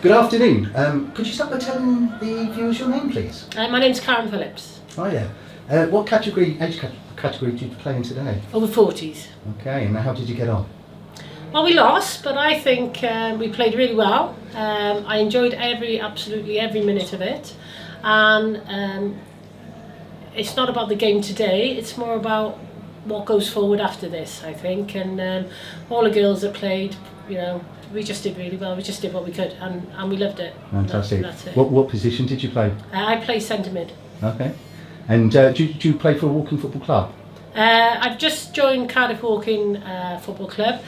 Good afternoon. Could you start by telling the viewers your name, please? My name's Phillips. Oh yeah. What age category did you play in today? Over 40s. Okay, and how did you get on? Well, we lost, but I think we played really well. I enjoyed absolutely every minute of it. And it's not about the game today, it's more about what goes forward after this, I think. And all the girls that played, we just did really well. We just did what we could, and we loved it. Fantastic. That's it. What position did you play? I play centre mid. Okay. And do you play for a walking football club? I've just joined Cardiff Walking Football Club,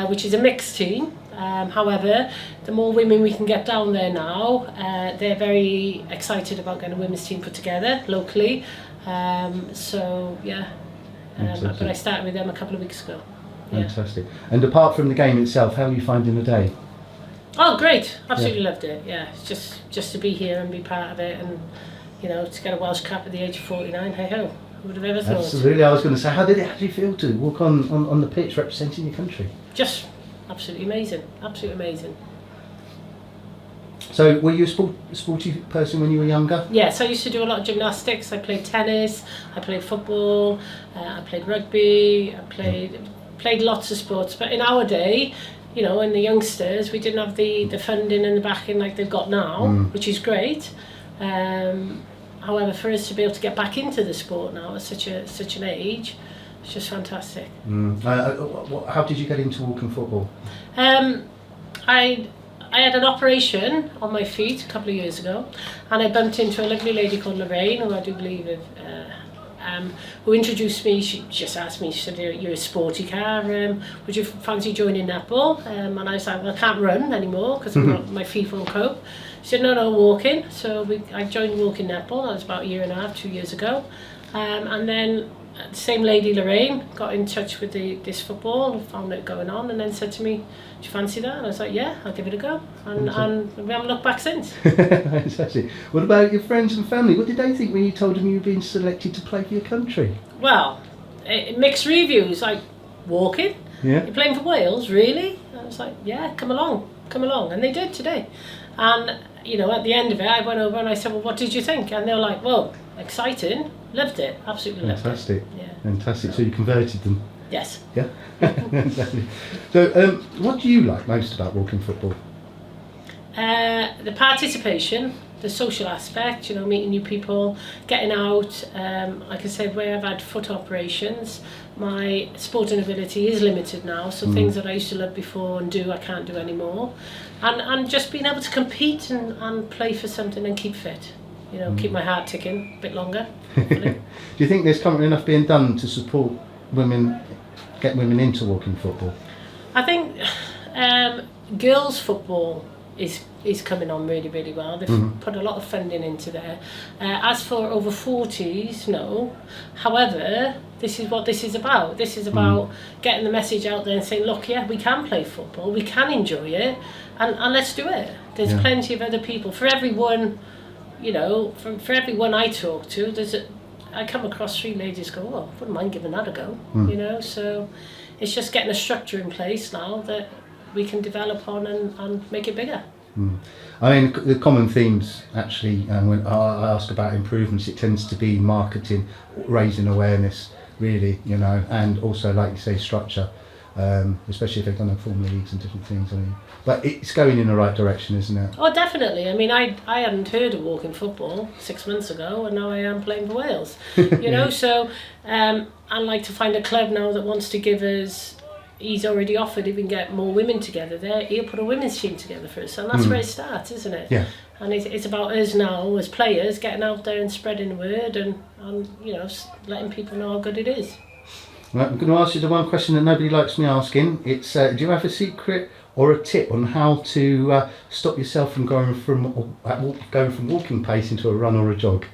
which is a mixed team. However, the more women we can get down there now, they're very excited about getting a women's team put together locally. So yeah, but I started with them a couple of weeks ago. Yeah. Fantastic. And apart from the game itself, how are you finding the day? Oh, great! Absolutely loved it. Yeah, it's just to be here and be part of it, and to get a Welsh cap at the age of 49. Hey ho! Who would have ever thought? Absolutely. I was going to say, how did you feel to walk on the pitch representing your country? Just absolutely amazing. Absolutely amazing. So, were you a sporty person when you were younger? Yes, I used to do a lot of gymnastics. I played tennis, I played football, I played rugby, I played lots of sports. But in our day, in the youngsters, we didn't have the funding and the backing like they've got now, which is great. However, for us to be able to get back into the sport now at such an age, it's just fantastic. How did you get into walking football? I had an operation on my feet a couple of years ago, and I bumped into a lovely lady called Lorraine, who I do believe who introduced me. She just asked me, she said, "You're a sporty car, would you fancy joining netball?" And I was like, "Well, I can't run anymore because my feet won't cope." She said, no, walking. So I joined walking netball. That was about a year and a half, 2 years ago. And then the same lady, Lorraine, got in touch with this football and found it going on, and then said to me, "Do you fancy that?" And I was like, "Yeah, I'll give it a go." And we haven't looked back since. Fantastic. What about your friends and family? What did they think when you told them you were being selected to play for your country? Well, mixed reviews, like, walking? Yeah. You're playing for Wales, really? And I was like, yeah, come along. And they did today. And, at the end of it, I went over and I said, "Well, what did you think?" And they were like, "Well, exciting. Loved it. Absolutely loved it." Fantastic. Yeah. Fantastic. So you converted them? Yes. Yeah. So, what do you like most about walking football? The participation, the social aspect, meeting new people, getting out. Like I said, where I've had foot operations, my sporting ability is limited now, so things that I used to love before and do, I can't do anymore. And just being able to compete and play for something and keep fit, keep my heart ticking a bit longer. Do you think there's currently enough being done to support women, get women into walking football? I think girls' football is coming on really, really well. They've put a lot of funding into there. As for over 40s, no. However, this is what this is about. This is about getting the message out there and saying, look, yeah, we can play football, we can enjoy it, and let's do it. There's plenty of other people. For everyone, for everyone I talk to, I come across 3 ladies go, "Oh, I wouldn't mind giving that a go." So it's just getting a structure in place now that we can develop on and make it bigger. I mean, the common themes actually, when I ask about improvements, it tends to be marketing, raising awareness, really, and also, like you say, structure, especially if they've done form leagues and different things. But it's going in the right direction, isn't it? Oh, definitely. I mean, I hadn't heard of walking football 6 months ago, and now I am playing for Wales. So I'd like to find a club now that wants to give us. He's already offered if we can get more women together there, he'll put a women's team together for us, and that's where it starts, isn't it? Yeah. And it's about us now as players getting out there and spreading the word and letting people know how good it is. Right, I'm going to ask you the one question that nobody likes me asking. It's do you have a secret or a tip on how to stop yourself from going from walking pace into a run or a jog?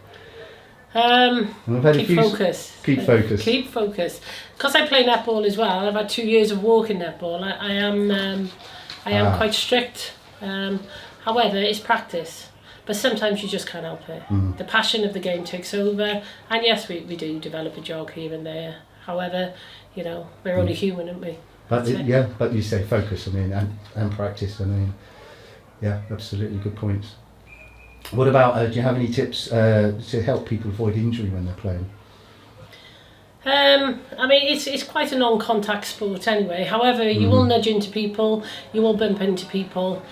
Keep focus. Keep focus. Keep focus. Because I play netball as well. I've had 2 years of walking netball. I am quite strict. However, it's practice. But sometimes you just can't help it. The passion of the game takes over. And yes, we do develop a jog here and there. However, we're only human, aren't we? But but you say focus. I mean, and practice. I mean, Yeah, absolutely, good points. What about, do you have any tips to help people avoid injury when they're playing? I mean, it's quite a non-contact sport anyway. However, you will nudge into people, you will bump into people.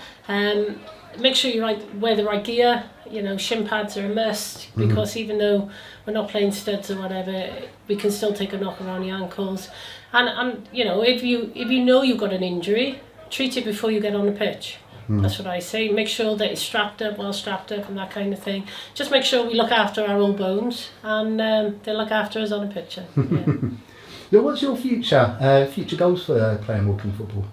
Make sure you wear the right gear. You know, shin pads are a must, because even though we're not playing studs or whatever, we can still take a knock around the ankles. And you know, if you know you've got an injury, treat it before you get on the pitch. That's what I say. Make sure that it's strapped up, well strapped up, and that kind of thing. Just make sure we look after our old bones, and they look after us on a pitch. Yeah. Now, what's your future goals for playing walking football?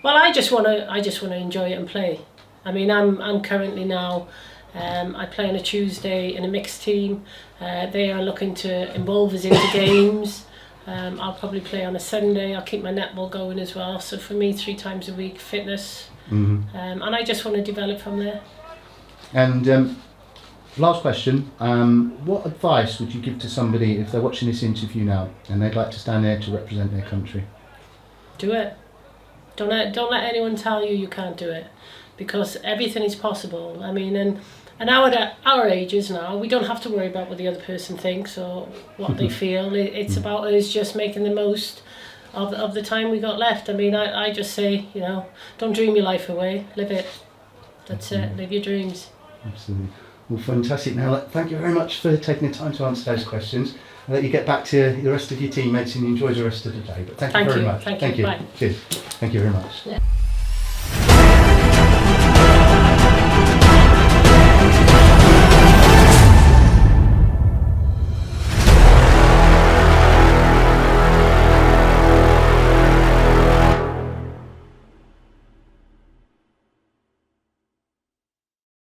Well, I just want to enjoy it and play. I mean, I'm currently now. I play on a Tuesday in a mixed team. They are looking to involve us into games. I'll probably play on a Sunday. I'll keep my netball going as well. So for me, 3 times a week, fitness. And I just want to develop from there. And last question, what advice would you give to somebody if they're watching this interview now and they'd like to stand there to represent their country? Do it. Don't let anyone tell you can't do it, because everything is possible. I mean, and at our ages now, we don't have to worry about what the other person thinks or what they feel. It's about us just making the most of the time we got left. I mean, I just say, you know, don't dream your life away, live it. That's it, live your dreams. Absolutely. Well, fantastic. Now, thank you very much for taking the time to answer those questions. I'll let you get back to the rest of your teammates and enjoy the rest of the day. But thank you very much. Thank you. Bye. Cheers. Thank you very much. Yeah.